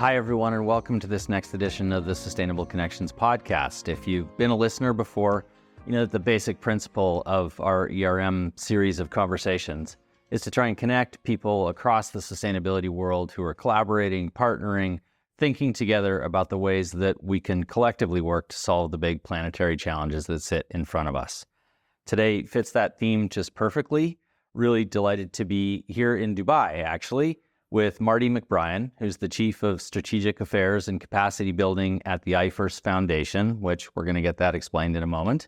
Hi, everyone, and welcome to this next edition of the Sustainable Connections podcast. If you've been a listener before, you know that the basic principle of our ERM series of conversations is to try and connect people across the sustainability world who are collaborating, partnering, thinking together about the ways that we can collectively work to solve the big planetary challenges that sit in front of us. Today fits that theme just perfectly. Really delighted to be here in Dubai, actually, with Mardi McBrien, who's the Chief of Strategic Affairs and Capacity Building at the IFRS Foundation, which we're going to get that explained in a moment,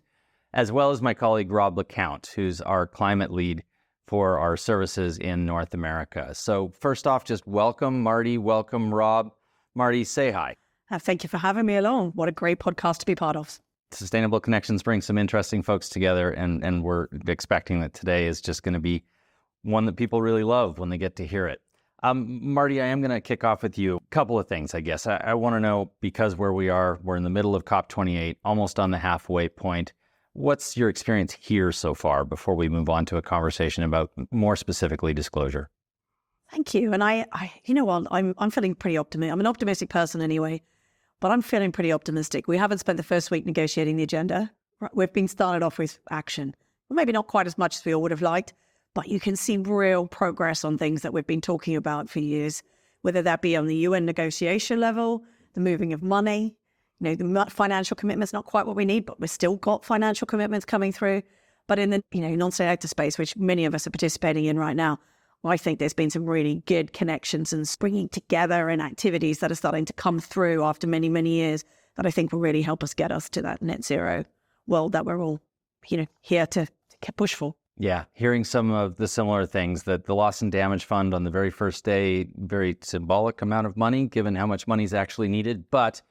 as well as my colleague Rob LaCount, who's our climate lead for our services in North America. So first off, just welcome Mardi, welcome Rob. Mardi, say hi. Thank you for having me along. What a great podcast to be part of. Sustainable Connections bring some interesting folks together, and we're expecting that today is just going to be one that people really love when they get to hear it. Mardi, I am going to kick off with you. A couple of things, I guess. I want to know, because where we are, we're in the middle of COP28, almost on the halfway point. What's your experience here so far before we move on to a conversation about more specifically disclosure? Thank you. And I you know what, I'm feeling pretty optimistic. I'm an optimistic person anyway, but I'm feeling pretty optimistic. We haven't spent the first week negotiating the agenda. We've been started off with action. Well, maybe not quite as much as we all would have liked, but you can see real progress on things that we've been talking about for years, whether that be on the UN negotiation level, the moving of money, the financial commitments, not quite what we need, but we've still got financial commitments coming through. But in the non-state actor space, which many of us are participating in right now, I think there's been some really good connections and bringing together and activities that are starting to come through after many, many years that I think will really help us get us to that net zero world that we're all, here to push for. Yeah, hearing some of the similar things, that the loss and damage fund on the very first day, very symbolic amount of money, given how much money is actually needed. But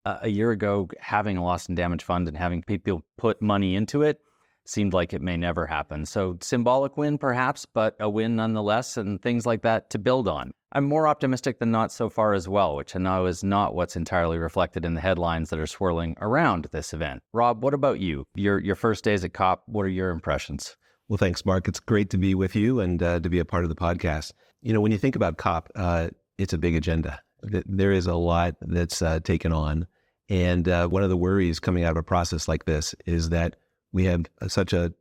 a year ago, having a loss and damage fund and having people put money into it seemed like it may never happen. So symbolic win perhaps, but a win nonetheless, and things like that to build on. I'm more optimistic than not so far as well, which I know is not what's entirely reflected in the headlines that are swirling around this event. Rob, what about you? Your first days at COP, what are your impressions? Well, thanks, Mark. It's great to be with you and to be a part of the podcast. When you think about COP, it's a big agenda. There is a lot that's taken on. And one of the worries coming out of a process like this is that we have such a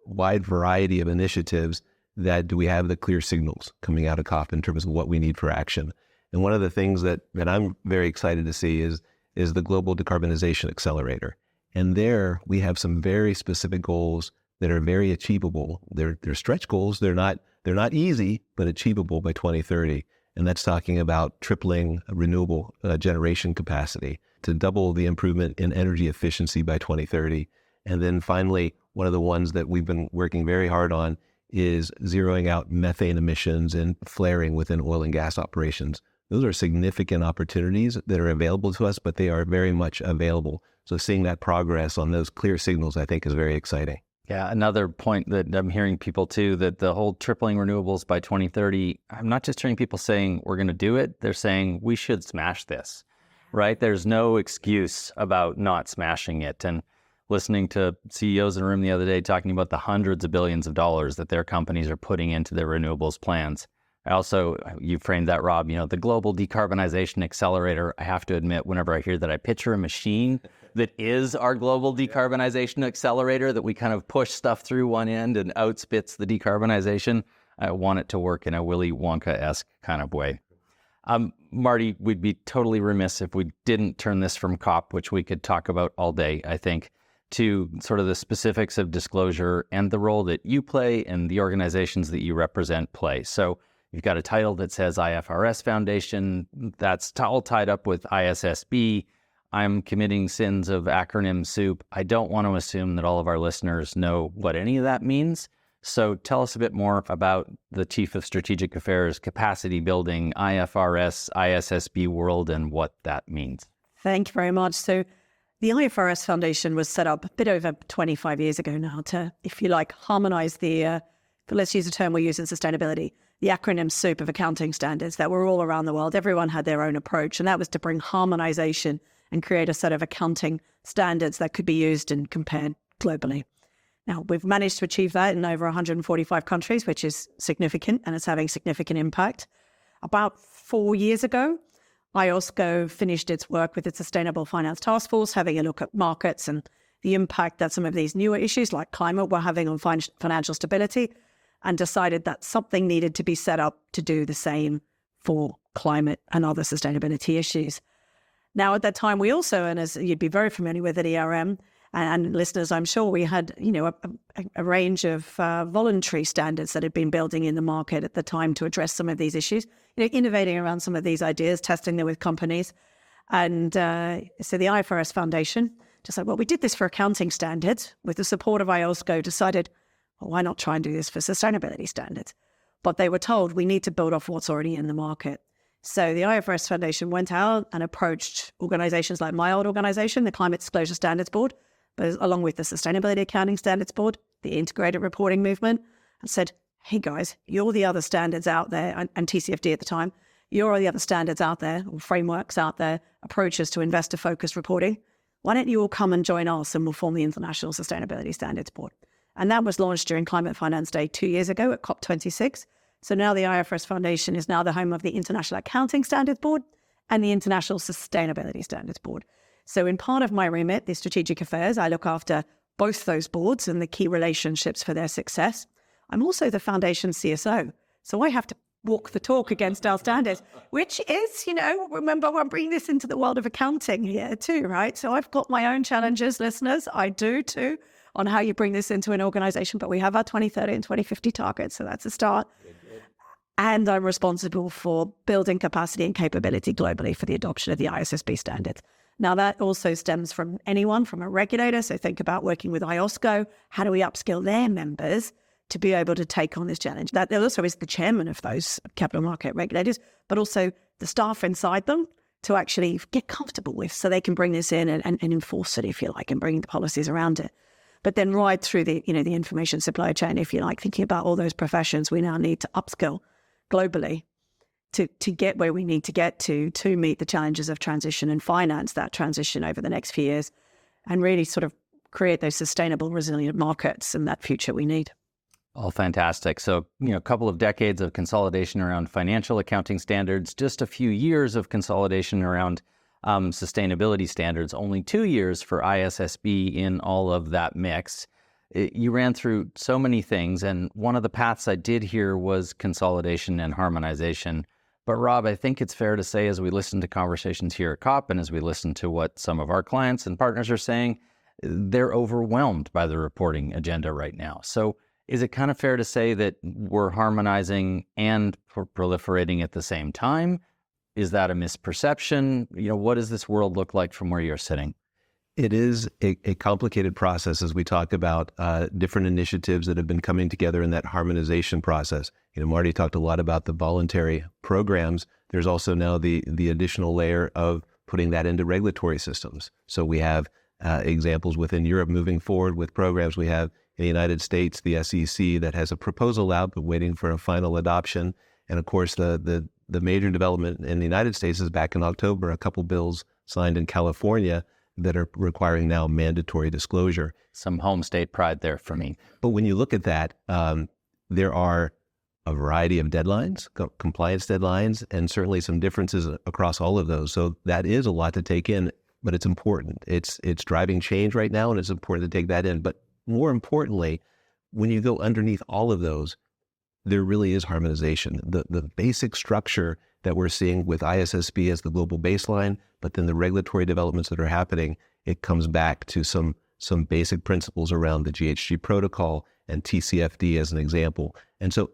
wide variety of initiatives that do we have the clear signals coming out of COP in terms of what we need for action. And one of the things that I'm very excited to see is the Global Decarbonization Accelerator. And there we have some very specific goals that are very achievable. They're stretch goals. They're not easy, but achievable by 2030. And that's talking about tripling renewable generation capacity, to double the improvement in energy efficiency by 2030. And then finally, one of the ones that we've been working very hard on is zeroing out methane emissions and flaring within oil and gas operations. Those are significant opportunities that are available to us, but they are very much available. So seeing that progress on those clear signals, I think, is very exciting. Yeah, another point that I'm hearing people too, that the whole tripling renewables by 2030, I'm not just hearing people saying we're going to do it, they're saying we should smash this, right? There's no excuse about not smashing it. And listening to CEOs in a room the other day talking about the hundreds of billions of dollars that their companies are putting into their renewables plans. I also, you framed that, Rob, the Global Decarbonization Accelerator. I have to admit, whenever I hear that, I picture a machine that is our Global Decarbonization Accelerator, that we kind of push stuff through one end and outspits the decarbonization. I want it to work in a Willy Wonka-esque kind of way. Mardi, we'd be totally remiss if we didn't turn this from COP, which we could talk about all day, I think, to sort of the specifics of disclosure and the role that you play and the organizations that you represent play. So you've got a title that says IFRS Foundation. That's all tied up with ISSB. I'm committing sins of acronym soup. I don't want to assume that all of our listeners know what any of that means. So tell us a bit more about the Chief of Strategic Affairs, capacity building, IFRS, ISSB world, and what that means. Thank you very much. So the IFRS Foundation was set up a bit over 25 years ago now to, if you like, harmonize the, let's use a term we use in sustainability, the acronym soup of accounting standards that were all around the world. Everyone had their own approach, and that was to bring harmonization and create a set of accounting standards that could be used and compared globally. Now, we've managed to achieve that in over 145 countries, which is significant, and it's having significant impact. About 4 years ago, IOSCO finished its work with its Sustainable Finance Task Force, having a look at markets and the impact that some of these newer issues like climate were having on financial stability, and decided that something needed to be set up to do the same for climate and other sustainability issues. Now, at that time, we also, and as you'd be very familiar with at ERM, and listeners, I'm sure we had, a range of voluntary standards that had been building in the market at the time to address some of these issues, innovating around some of these ideas, testing them with companies. And so the IFRS Foundation decided, well, we did this for accounting standards with the support of IOSCO, decided, well, why not try and do this for sustainability standards? But they were told we need to build off what's already in the market. So the IFRS Foundation went out and approached organizations like my old organization, the Climate Disclosure Standards Board, but along with the Sustainability Accounting Standards Board, the Integrated Reporting Movement, and said, hey guys, you're the other standards out there, and TCFD at the time, you're the other standards out there, or frameworks out there, approaches to investor-focused reporting. Why don't you all come and join us and we'll form the International Sustainability Standards Board? And that was launched during Climate Finance Day 2 years ago at COP26. So now the IFRS Foundation is now the home of the International Accounting Standards Board and the International Sustainability Standards Board. So in part of my remit, the strategic affairs, I look after both those boards and the key relationships for their success. I'm also the foundation CSO. So I have to walk the talk against our standards, which is, remember, I'm bringing this into the world of accounting here too, right? So I've got my own challenges, listeners. I do too, on how you bring this into an organization. But we have our 2030 and 2050 targets. So that's a start. And I'm responsible for building capacity and capability globally for the adoption of the ISSB standards. Now, that also stems from anyone, from a regulator. So think about working with IOSCO. How do we upskill their members to be able to take on this challenge? That also is the chairman of those capital market regulators, but also the staff inside them to actually get comfortable with, so they can bring this in and enforce it, if you like, and bring the policies around it. But then right through the information supply chain, if you like, thinking about all those professions we now need to upskill globally to get where we need to get to meet the challenges of transition and finance that transition over the next few years, and really sort of create those sustainable, resilient markets and that future we need. All fantastic. So, a couple of decades of consolidation around financial accounting standards, just a few years of consolidation around sustainability standards, only 2 years for ISSB in all of that mix. You ran through so many things, and one of the paths I did hear was consolidation and harmonization. But Rob, I think it's fair to say, as we listen to conversations here at COP and as we listen to what some of our clients and partners are saying, they're overwhelmed by the reporting agenda right now. So is it kind of fair to say that we're harmonizing and proliferating at the same time? Is that a misperception? What does this world look like from where you're sitting? It is a complicated process as we talk about different initiatives that have been coming together in that harmonization process. Marty talked a lot about the voluntary programs. There's also now the additional layer of putting that into regulatory systems. So we have examples within Europe moving forward with programs. We have in the United States, the SEC that has a proposal out, but waiting for a final adoption. And of course, the major development in the United States is back in October, a couple bills signed in California that are requiring now mandatory disclosure. Some home state pride there for me. But when you look at that, there are a variety of deadlines, compliance deadlines, and certainly some differences across all of those. So that is a lot to take in, but it's important. It's driving change right now, and it's important to take that in. But more importantly, when you go underneath all of those, there really is harmonization. The basic structure that we're seeing with ISSB as the global baseline, but then the regulatory developments that are happening, it comes back to some basic principles around the GHG protocol and TCFD as an example. And so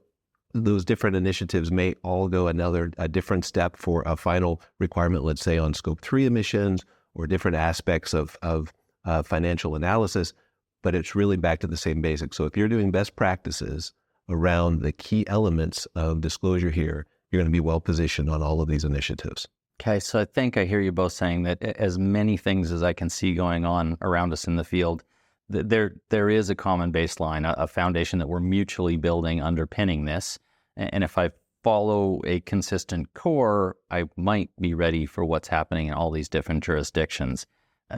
those different initiatives may all go a different step for a final requirement, let's say on scope 3 emissions or different aspects of financial analysis, but it's really back to the same basics. So if you're doing best practices around the key elements of disclosure here, you're going to be well positioned on all of these initiatives. Okay, so I think I hear you both saying that as many things as I can see going on around us in the field, there is a common baseline, a foundation that we're mutually building underpinning this. And if I follow a consistent core, I might be ready for what's happening in all these different jurisdictions.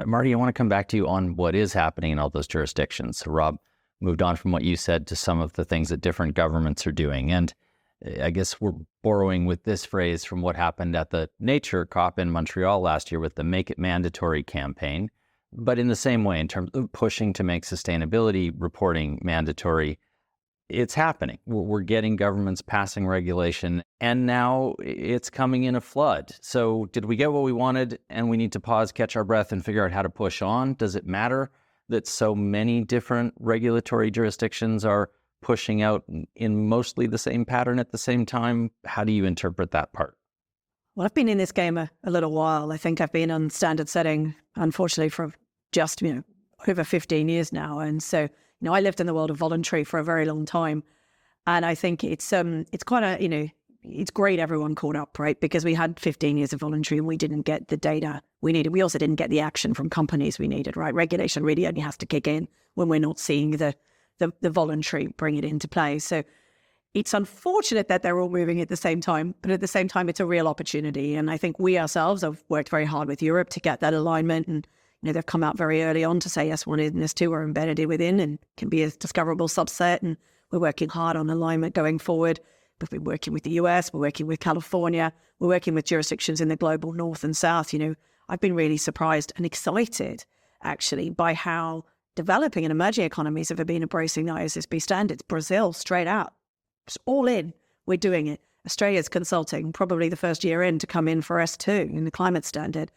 Marty, I want to come back to you on what is happening in all those jurisdictions. So Rob moved on from what you said to some of the things that different governments are doing. And I guess we're borrowing with this phrase from what happened at the Nature COP in Montreal last year with the Make It Mandatory campaign. But in the same way, in terms of pushing to make sustainability reporting mandatory, it's happening. We're getting governments passing regulation, and now it's coming in a flood. So did we get what we wanted and we need to pause, catch our breath, and figure out how to push on? Does it matter that so many different regulatory jurisdictions are pushing out in mostly the same pattern at the same time? How do you interpret that part? Well, I've been in this game a little while. I think I've been on standard setting, unfortunately, for just, over 15 years now. And so, I lived in the world of voluntary for a very long time. And I think it's quite it's great everyone caught up, right? Because we had 15 years of voluntary and we didn't get the data we needed. We also didn't get the action from companies we needed, right? Regulation really only has to kick in when we're not seeing the voluntary bring it into play. So it's unfortunate that they're all moving at the same time, but at the same time, it's a real opportunity. And I think we ourselves have worked very hard with Europe to get that alignment. And, they've come out very early on to say S1 and S2 are embedded within and can be a discoverable subset. And we're working hard on alignment going forward. We've been working with the US, we're working with California, we're working with jurisdictions in the global north and south. I've been really surprised and excited, actually, by how developing and emerging economies have been embracing the ISSB standards. Brazil, straight out. It's all in. We're doing it. Australia's consulting, probably the first year in to come in for S2 in the climate standard.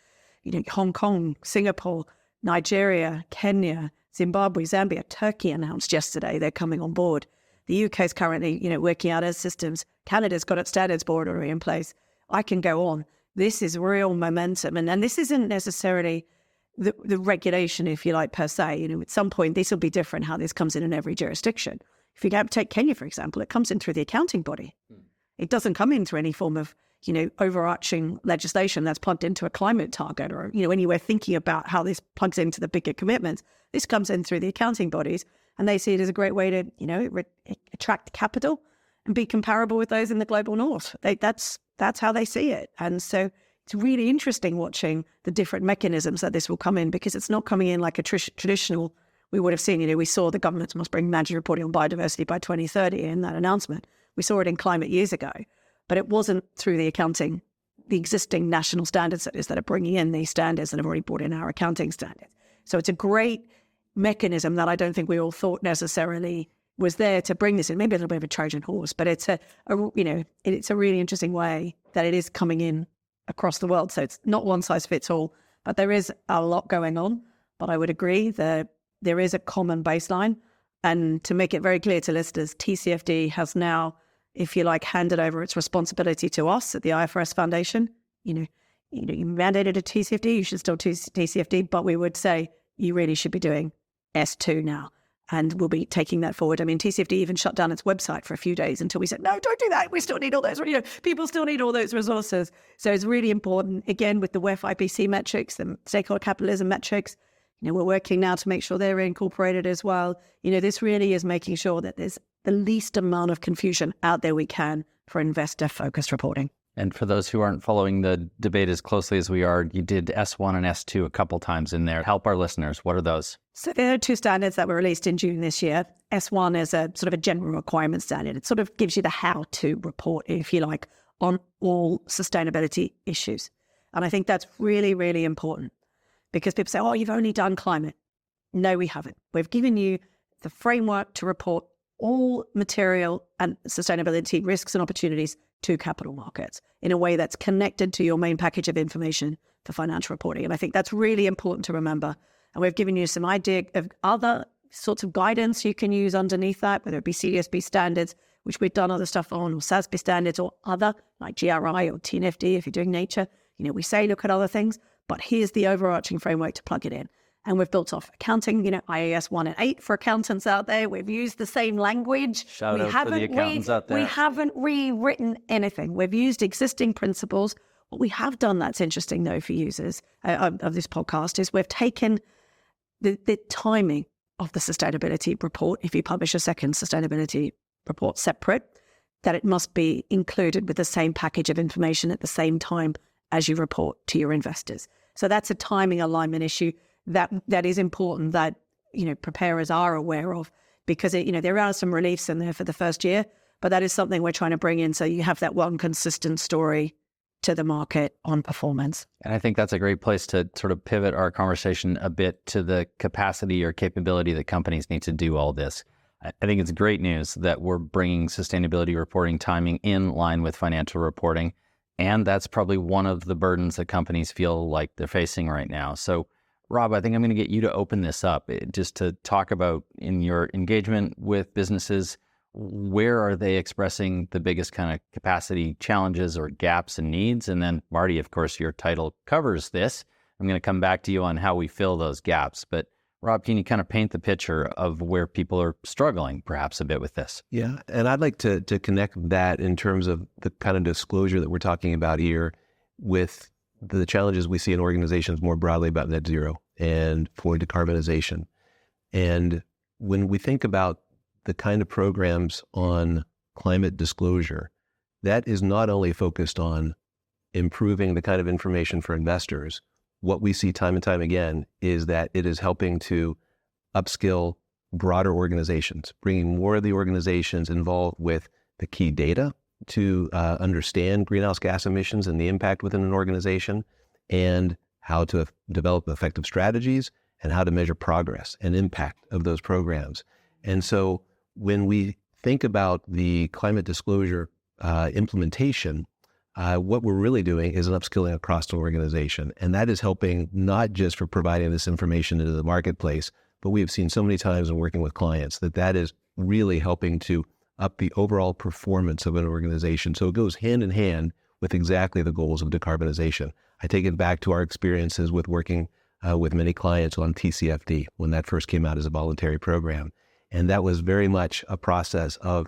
Hong Kong, Singapore, Nigeria, Kenya, Zimbabwe, Zambia, Turkey announced yesterday they're coming on board. The UK is currently, working out its systems. Canada's got its standards board already in place. I can go on. This is real momentum. And this isn't necessarily the regulation, if you like, per se. At some point, this will be different how this comes in every jurisdiction. If you take Kenya, for example, it comes in through the accounting body. It doesn't come in through any form of, overarching legislation that's plugged into a climate target or, anywhere thinking about how this plugs into the bigger commitments. This comes in through the accounting bodies and they see it as a great way to, attract capital and be comparable with those in the global north. That's how they see it. And so it's really interesting watching the different mechanisms that this will come in because it's not coming in like a traditional, we would have seen, we saw the government must bring mandatory reporting on biodiversity by 2030 in that announcement. We saw it in climate years ago. But it wasn't through the accounting, the existing national standards that are bringing in these standards that have already brought in our accounting standards. So it's a great mechanism that I don't think we all thought necessarily was there to bring this in. Maybe a little bit of a Trojan horse, but it's a really interesting way that it is coming in across the world. So it's not one size fits all, but there is a lot going on. But I would agree that there is a common baseline. And to make it very clear to listeners, TCFD has now, if you like, handed over its responsibility to us at the IFRS Foundation. You mandated a TCFD, you should still do TCFD, but we would say you really should be doing S2 now. And we'll be taking that forward. I mean, TCFD even shut down its website for a few days until we said, no, don't do that. We still need all those, people still need all those resources. So it's really important, again, with the WEF IPC metrics, the stakeholder capitalism metrics, we're working now to make sure they're incorporated as well. This really is making sure that there's the least amount of confusion out there we can for investor-focused reporting. And for those who aren't following the debate as closely as we are, you did S1 and S2 a couple times in there. Help our listeners. What are those? So there are two standards that were released in June this year. S1 is a sort of a general requirement standard. It sort of gives you the how-to report, if you like, on all sustainability issues. And I think that's really, really important because people say, oh, you've only done climate. No, we haven't. We've given you the framework to report all material and sustainability risks and opportunities to capital markets in a way that's connected to your main package of information for financial reporting. And I think that's really important to remember. And we've given you some idea of other sorts of guidance you can use underneath that, whether it be CDSB standards, which we've done other stuff on, or SASB standards, or other, like GRI or TNFD if you're doing nature. We say look at other things, but here's the overarching framework to plug it in. And we've built off accounting, IAS 1 and 8 for accountants out there. We've used the same language. Shout out to the accountants out there. We haven't rewritten anything. We've used existing principles. What we have done that's interesting, though, for users of this podcast is we've taken the timing of the sustainability report. If you publish a second sustainability report separate, that it must be included with the same package of information at the same time as you report to your investors. So that's a timing alignment issue that is important that, preparers are aware of because, there are some reliefs in there for the first year, But that is something we're trying to bring in so you have that one consistent story to the market on performance. And I think that's a great place to sort of pivot our conversation a bit to the capacity or capability that companies need to do all this. I think it's great news that we're bringing sustainability reporting timing in line with financial reporting. And that's probably one of the burdens that companies feel like they're facing right now. So, Rob, I think I'm going to get you to open this up just to talk about, in your engagement with businesses, where are they expressing the biggest kind of capacity challenges or gaps and needs? And then, Marty, of course, your title covers this. I'm going to come back to you on how we fill those gaps. But Rob, can you kind of paint the picture of where people are struggling perhaps a bit with this? Yeah, and I'd like to connect that in terms of the kind of disclosure that we're talking about here with the challenges we see in organizations more broadly about net zero and for decarbonization. And when we think about the kind of programs on climate disclosure, that is not only focused on improving the kind of information for investors. What we see time and time again is that it is helping to upskill broader organizations, bringing more of the organizations involved with the key data to understand greenhouse gas emissions and the impact within an organization, and how to develop effective strategies and how to measure progress and impact of those programs. And so when we think about the climate disclosure implementation, what we're really doing is an upskilling across the organization. And that is helping not just for providing this information into the marketplace, but we have seen so many times in working with clients that is really helping to up the overall performance of an organization. So it goes hand in hand with exactly the goals of decarbonization. I take it back to our experiences with working with many clients on TCFD when that first came out as a voluntary program. And that was very much a process of,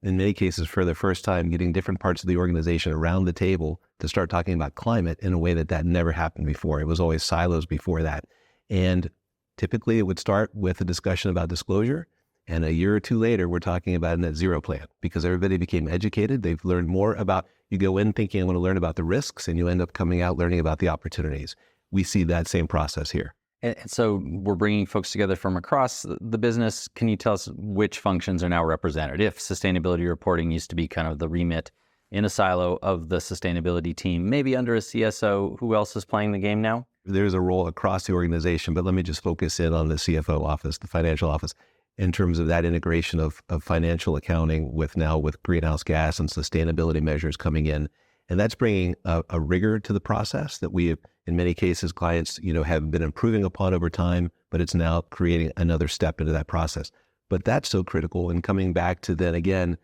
in many cases, for the first time, getting different parts of the organization around the table to start talking about climate in a way that never happened before. It was always silos before that. And typically it would start with a discussion about disclosure. And a year or two later, we're talking about a net zero plan because everybody became educated. They've learned more about, you go in thinking I want to learn about the risks, and you end up coming out learning about the opportunities. We see that same process here. And so we're bringing folks together from across the business. Can you tell us which functions are now represented? If sustainability reporting used to be kind of the remit in a silo of the sustainability team, maybe under a CSO, who else is playing the game now? There's a role across the organization, but let me just focus in on the CFO office, the financial office, in terms of that integration of financial accounting with greenhouse gas and sustainability measures coming in. And that's bringing a rigor to the process that we have, in many cases, clients, have been improving upon over time, but it's now creating another step into that process. But that's so critical. And coming back to then again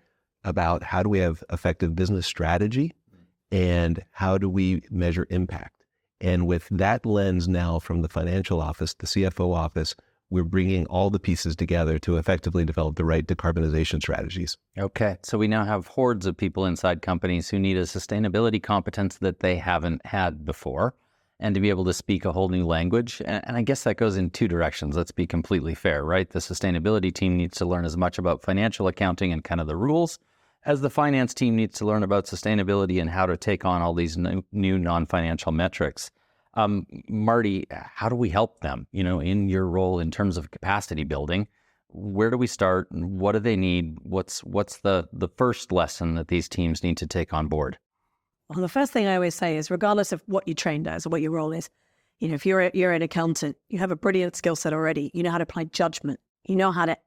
about how do we have effective business strategy and how do we measure impact? And with that lens now from the financial office, the CFO office, we're bringing all the pieces together to effectively develop the right decarbonization strategies. Okay. So we now have hordes of people inside companies who need a sustainability competence that they haven't had before, and to be able to speak a whole new language. And I guess that goes in two directions. Let's be completely fair, right? The sustainability team needs to learn as much about financial accounting and kind of the rules as the finance team needs to learn about sustainability and how to take on all these new non-financial metrics. Marty, how do we help them, in your role in terms of capacity building? Where do we start? What do they need? What's the first lesson that these teams need to take on board? Well, the first thing I always say is, regardless of what you trained as or what your role is, if you're an accountant, you have a brilliant skill set already. You know how to apply judgment. You know how to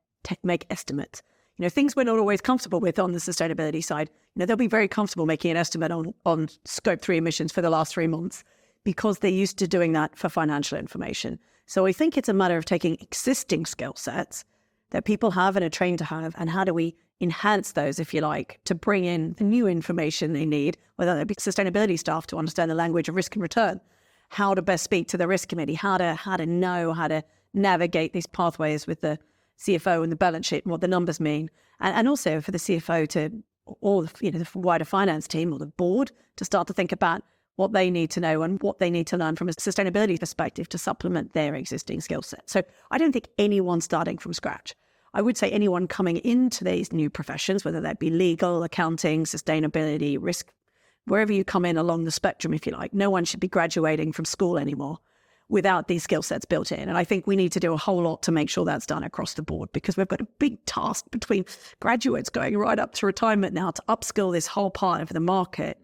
make estimates. Things we're not always comfortable with on the sustainability side. They'll be very comfortable making an estimate on scope 3 emissions for the last 3 months, because they're used to doing that for financial information. So I think it's a matter of taking existing skill sets that people have and are trained to have, and how do we enhance those, if you like, to bring in the new information they need, whether that be sustainability staff to understand the language of risk and return, how to best speak to the risk committee, how to know how to navigate these pathways with the CFO and the balance sheet and what the numbers mean, and also for the CFO to, or the wider finance team or the board to start to think about what they need to know and what they need to learn from a sustainability perspective to supplement their existing skill set. So I don't think anyone starting from scratch. I would say anyone coming into these new professions, whether that be legal, accounting, sustainability, risk, wherever you come in along the spectrum, if you like, no one should be graduating from school anymore without these skill sets built in. And I think we need to do a whole lot to make sure that's done across the board, because we've got a big task between graduates going right up to retirement now to upskill this whole part of the market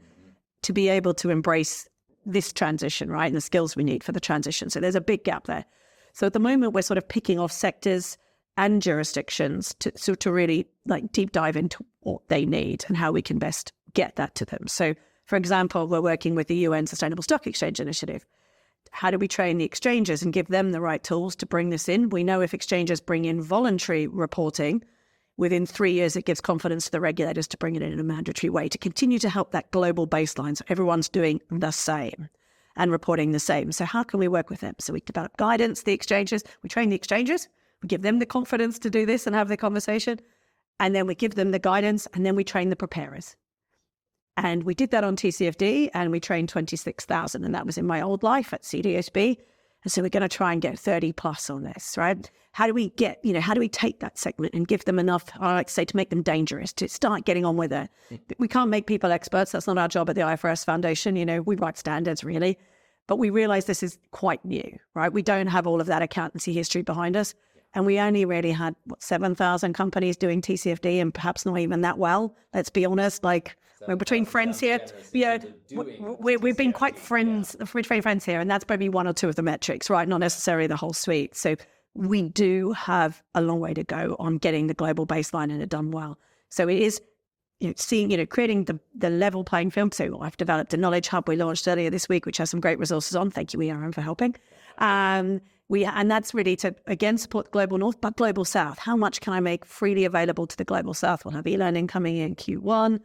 to be able to embrace this transition, right? And the skills we need for the transition. So there's a big gap there. So at the moment, we're sort of picking off sectors and jurisdictions to really like deep dive into what they need and how we can best get that to them. So for example, we're working with the UN Sustainable Stock Exchange Initiative. How do we train the exchanges and give them the right tools to bring this in? We know if exchanges bring in voluntary reporting, within 3 years, it gives confidence to the regulators to bring it in a mandatory way to continue to help that global baseline. So everyone's doing the same and reporting the same. So how can we work with them? So we develop guidance, the exchanges, we train the exchanges, we give them the confidence to do this and have the conversation, and then we give them the guidance, and then we train the preparers. And we did that on TCFD, and we trained 26,000, and that was in my old life at CDSB. And so we're going to try and get 30 plus on this, right? How do we get, how do we take that segment and give them enough, I like to say, to make them dangerous, to start getting on with it? We can't make people experts. That's not our job at the IFRS Foundation. We write standards, really. But we realize this is quite new, right? We don't have all of that accountancy history behind us. And we only really had, 7,000 companies doing TCFD, and perhaps not even that well. Let's be honest, we're between friends here. We've been quite friends here, and that's probably one or two of the metrics, right? Not necessarily the whole suite. So we do have a long way to go on getting the global baseline and it done well. So it is creating the level playing field. So I've developed a knowledge hub we launched earlier this week, which has some great resources on. Thank you, ERM, for helping. And that's really to, again, support the Global North, but Global South. How much can I make freely available to the Global South? We'll have e-learning coming in Q1.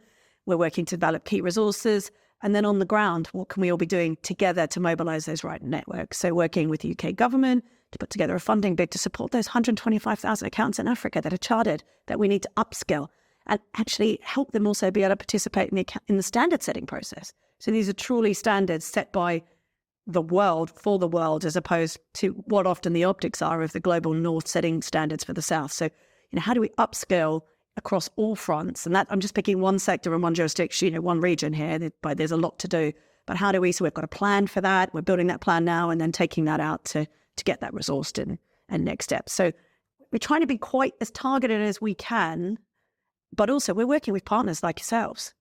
We're working to develop key resources. And then on the ground, what can we all be doing together to mobilize those right networks? So working with the UK government to put together a funding bid to support those 125,000 accountants in Africa that are chartered, that we need to upskill and actually help them also be able to participate in the standard setting process. So these are truly standards set by the world, for the world, as opposed to what often the optics are of the Global North setting standards for the South. So, how do we upskill across all fronts? And that, I'm just picking one sector and one jurisdiction, one region here, but there's a lot to do. But how do we, so we've got a plan for that. We're building that plan now and then taking that out to get that resourced and next steps. So we're trying to be quite as targeted as we can, but also we're working with partners like yourselves.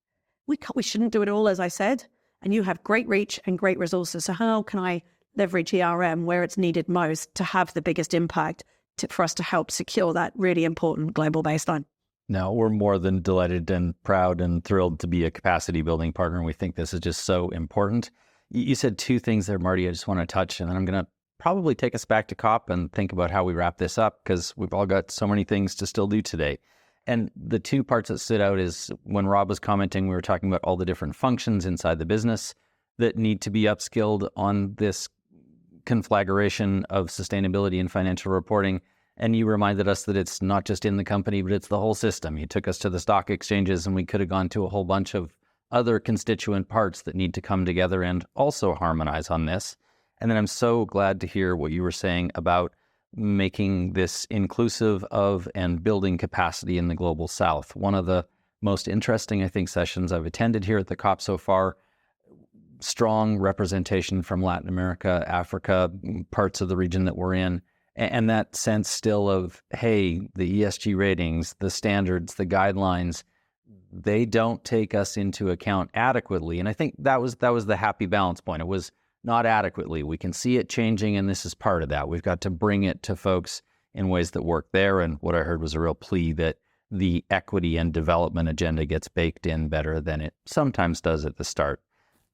We shouldn't do it all, as I said, and you have great reach and great resources. So how can I leverage ERM where it's needed most to have the biggest impact for us to help secure that really important global baseline? No, we're more than delighted and proud and thrilled to be a capacity building partner. And we think this is just so important. You said two things there, Marty, I just want to touch, and then I'm going to probably take us back to COP and think about how we wrap this up, because we've all got so many things to still do today. And the two parts that stood out is when Rob was commenting, we were talking about all the different functions inside the business that need to be upskilled on this conflagration of sustainability and financial reporting. And you reminded us that it's not just in the company, but it's the whole system. You took us to the stock exchanges, and we could have gone to a whole bunch of other constituent parts that need to come together and also harmonize on this. And then I'm so glad to hear what you were saying about making this inclusive of and building capacity in the Global South. One of the most interesting, I think, sessions I've attended here at the COP so far. Strong representation from Latin America, Africa, parts of the region that we're in. And that sense still of, hey, the ESG ratings, the standards, the guidelines, they don't take us into account adequately. And I think that was the happy balance point. It was not adequately. We can see it changing, and this is part of that. We've got to bring it to folks in ways that work there. And what I heard was a real plea that the equity and development agenda gets baked in better than it sometimes does at the start.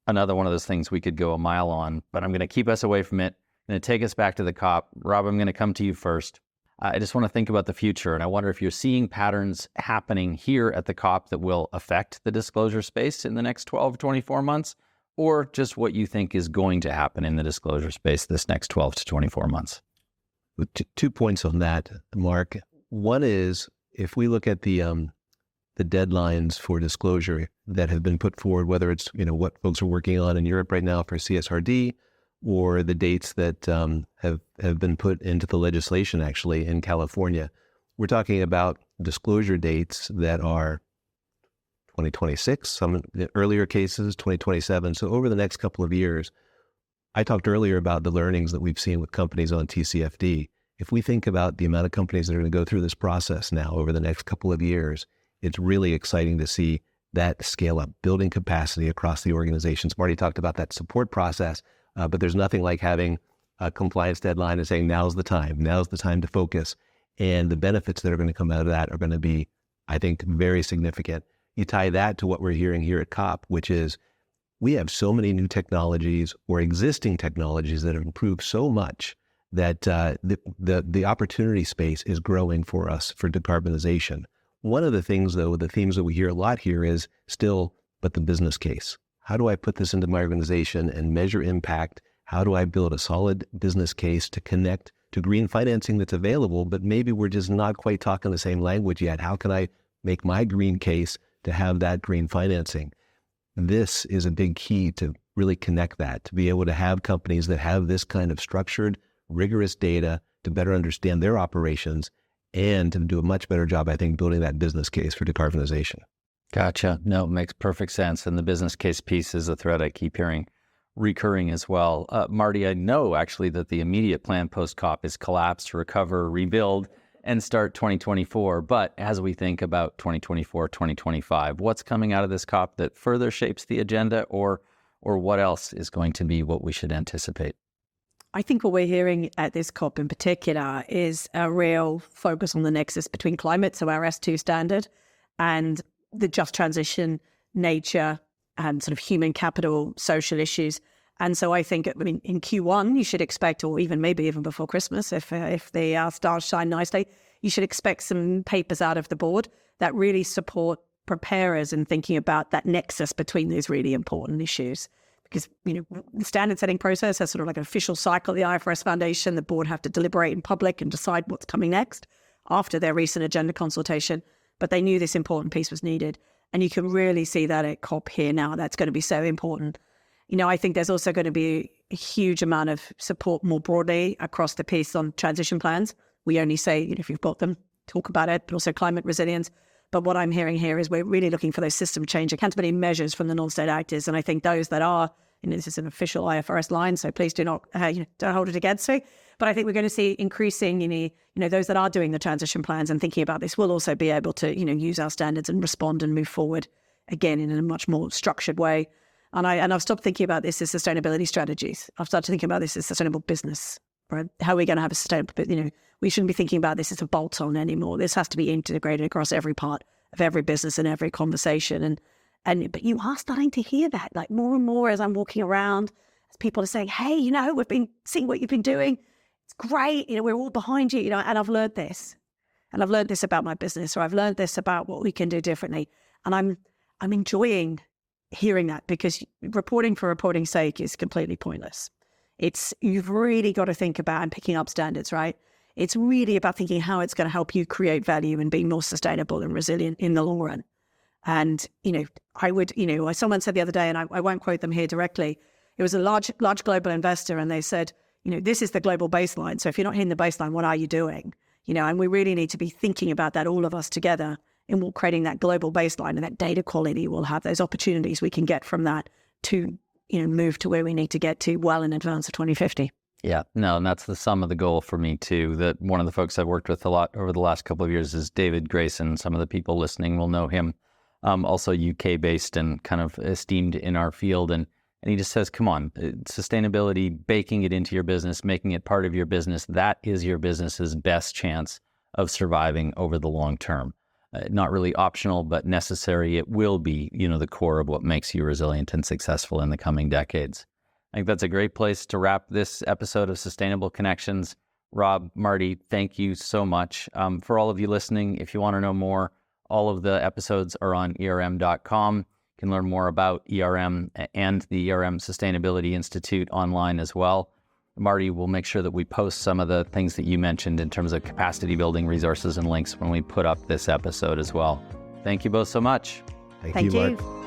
Another one of those things we could go a mile on, but I'm going to keep us away from it. I'm going to take us back to the COP. Rob, I'm going to come to you first. I just want to think about the future, and I wonder if you're seeing patterns happening here at the COP that will affect the disclosure space in the next 12, 24 months, or just what you think is going to happen in the disclosure space this next 12 to 24 months. 2 points on that, Mark. One is, if we look at the deadlines for disclosure that have been put forward, whether it's what folks are working on in Europe right now for CSRD, or the dates that have been put into the legislation actually in California, we're talking about disclosure dates that are 2026, some earlier cases, 2027. So over the next couple of years, I talked earlier about the learnings that we've seen with companies on TCFD. If we think about the amount of companies that are going to go through this process now over the next couple of years, it's really exciting to see that scale up, building capacity across the organizations. Marty talked about that support process, but there's nothing like having a compliance deadline and saying, now's the time to focus. And the benefits that are going to come out of that are going to be, I think, very significant. You tie that to what we're hearing here at COP, which is we have so many new technologies or existing technologies that have improved so much that the opportunity space is growing for us for decarbonization. One of the things, though, the themes that we hear a lot here is still, but the business case. How do I put this into my organization and measure impact? How do I build a solid business case to connect to green financing that's available, but maybe we're just not quite talking the same language yet? How can I make my green case to have that green financing? This is a big key to really connect that, to be able to have companies that have this kind of structured, rigorous data to better understand their operations and to do a much better job, I think, building that business case for decarbonization. Gotcha. No, it makes perfect sense. And the business case piece is a thread I keep hearing recurring as well. Marty, I know actually that the immediate plan post-COP is collapse, recover, rebuild, and start 2024. But as we think about 2024, 2025, what's coming out of this COP that further shapes the agenda, or what else is going to be what we should anticipate? I think what we're hearing at this COP in particular is a real focus on the nexus between climate, so our S2 standard, and the just transition nature and sort of human capital, social issues. And so I think, in Q1, you should expect, or maybe even before Christmas, if the stars shine nicely, you should expect some papers out of the board that really support preparers in thinking about that nexus between these really important issues. Because, the standard setting process has sort of like an official cycle, the IFRS Foundation, the board have to deliberate in public and decide what's coming next after their recent agenda consultation. But they knew this important piece was needed. And you can really see that at COP here now. That's going to be so important. I think there's also going to be a huge amount of support more broadly across the piece on transition plans. We only say, if you've got them, talk about it, but also climate resilience. But what I'm hearing here is we're really looking for those system change accountability measures from the non-state actors. And I think those that are, this is an official IFRS line, so please do not, don't hold it against me. But I think we're going to see increasing, those that are doing the transition plans and thinking about this will also be able to, use our standards and respond and move forward again in a much more structured way. And I've stopped thinking about this as sustainability strategies. I've started thinking about this as sustainable business, right? How are we going to have a sustainable, we shouldn't be thinking about this as a bolt-on anymore. This has to be integrated across every part of every business and every conversation. But you are starting to hear that, like more and more as I'm walking around, as people are saying, hey, we've been seeing what you've been doing. It's great. We're all behind you, and I've learned this. And I've learned this about my business, or I've learned this about what we can do differently. And I'm enjoying hearing that, because reporting for reporting's sake is completely pointless. You've really got to think about and picking up standards, right? It's really about thinking how it's going to help you create value and be more sustainable and resilient in the long run. And, someone said the other day, and I won't quote them here directly, it was a large global investor, and they said, this is the global baseline. So if you're not hitting the baseline, what are you doing? And we really need to be thinking about that, all of us together, in creating that global baseline, and that data quality will have those opportunities we can get from that to, move to where we need to get to well in advance of 2050. Yeah, no, and that's the sum of the goal for me too. That one of the folks I've worked with a lot over the last couple of years is David Grayson. Some of the people listening will know him. Also UK based and kind of esteemed in our field. And he just says, come on, sustainability, baking it into your business, making it part of your business, that is your business's best chance of surviving over the long term. Not really optional, but necessary. It will be, the core of what makes you resilient and successful in the coming decades. I think that's a great place to wrap this episode of Sustainable Connections. Rob, Marty, thank you so much. For all of you listening, if you want to know more, all of the episodes are on ERM.com. You can learn more about ERM and the ERM Sustainability Institute online as well. Marty will make sure that we post some of the things that you mentioned in terms of capacity building resources and links when we put up this episode as well. Thank you both so much. Thank you, Mark.